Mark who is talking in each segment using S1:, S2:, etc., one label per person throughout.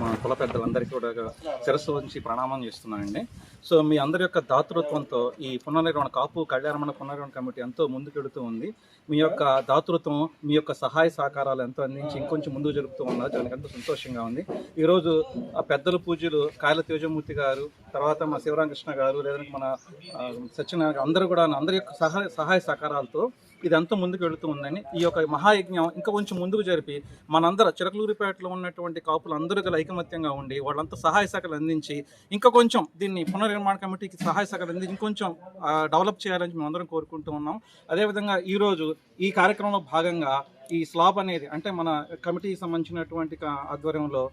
S1: మన కుల పెద్దలందరికీ కూడా శిరస్సు ఉంచి ప్రణామం చేస్తున్నానండి. సో మీ అందరి యొక్క దాతృత్వంతో ఈ పునర్నిర్మాణ కాపు కళ్యాణ పునర్నిర్మాణ కమిటీ ఎంతో ముందుకెడుతూ ఉంది. మీ యొక్క దాతృత్వం, మీ యొక్క సహాయ సహకారాలు ఎంతో అందించి ఇంకొంచెం ముందుకు జరుపుతూ ఉన్నారు. దానికి ఎంతో సంతోషంగా ఉంది. ఈరోజు ఆ పెద్దల పూజలు కాయల తేజమూర్తి గారు, తర్వాత మా శివరామకృష్ణ గారు, లేదంటే మన సత్యనారాయణ అందరూ కూడా అందరి యొక్క సహాయ సహకారాలతో ఇదంతా ముందుకు వెళుతూ ఉందని, ఈ యొక్క మహాయజ్ఞం ఇంకా కొంచెం ముందుకు జరిపి మనందరూ చిలకలూరిపేటలో ఉన్నటువంటి కాపులు అందరూ గల ఐకమత్యంగా ఉండి వాళ్ళంతా సహాయ సహకారాలు అందించి ఇంకా కొంచెం దీన్ని పునర్నిర్మాణ కమిటీకి సహాయ సహకారాలు అందించి ఇంకొంచెం డెవలప్ చేయాలని మేము అందరం కోరుకుంటూ ఉన్నాం. అదేవిధంగా ఈరోజు ఈ కార్యక్రమంలో భాగంగా ఈ స్లాబ్ అనేది అంటే మన కమిటీకి సంబంధించినటువంటి ఆధ్వర్యంలో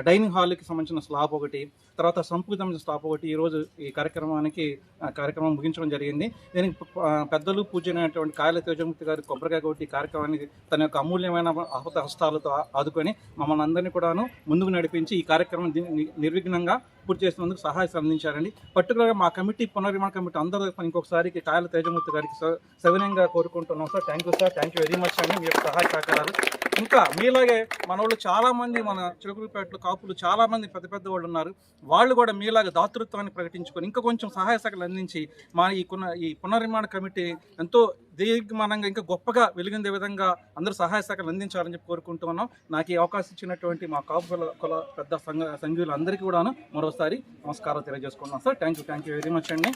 S1: డైనింగ్ హాల్కి సంబంధించిన స్లాబ్ ఒకటి, తర్వాత సంపుకి సంబంధించిన స్లాబ్ ఒకటి ఈరోజు ఈ కార్యక్రమం ముగించడం జరిగింది. దీనికి పెద్దలు పూజైనటువంటి కాయల తేజమూర్తి గారి కొబ్బరికాయ కొట్టి కార్యక్రమానికి తన యొక్క అమూల్యమైన ఆహత హస్తాలతో ఆదుకొని మమ్మల్ని అందరినీ కూడాను ముందుకు నడిపించి ఈ కార్యక్రమం నిర్విఘ్నంగా పూర్తి చేసినందుకు సహాయం అందించారండి. పర్టికులర్గా మా కమిటీ పునర్నిర్మాణ కమిటీ అందరూ ఇంకొకసారికి కాయల తేజమూర్తి గారికి సవినయంగా కోరుకుంటున్నాం sir. Thank you sir, thank you very much అండి. మీ యొక్క సహాయ సహకారాలు ఇంకా మీలాగే మన వాళ్ళు చాలామంది, మన చిలకలూరిపేటలో కాపులు చాలామంది పెద్ద వాళ్ళు ఉన్నారు. వాళ్ళు కూడా మీలాగా దాతృత్వాన్ని ప్రకటించుకొని ఇంకా కొంచెం సహాయ సహకారాలు అందించి మా ఈ పునర్నిర్మాణ కమిటీ ఎంతో దీర్ఘమానంగా ఇంకా గొప్పగా వెలిగిందే విధంగా అందరూ సహాయ సహకారాలు అందించాలని చెప్పి కోరుకుంటూ ఉన్నాం. నాకు ఈ అవకాశం ఇచ్చినటువంటి మా కాపు కుల పెద్ద సంఘీయులు అందరికీ కూడా మరోసారి నమస్కారాలు తెలియజేసుకుంటున్నాం sir. Thank you very much అండి.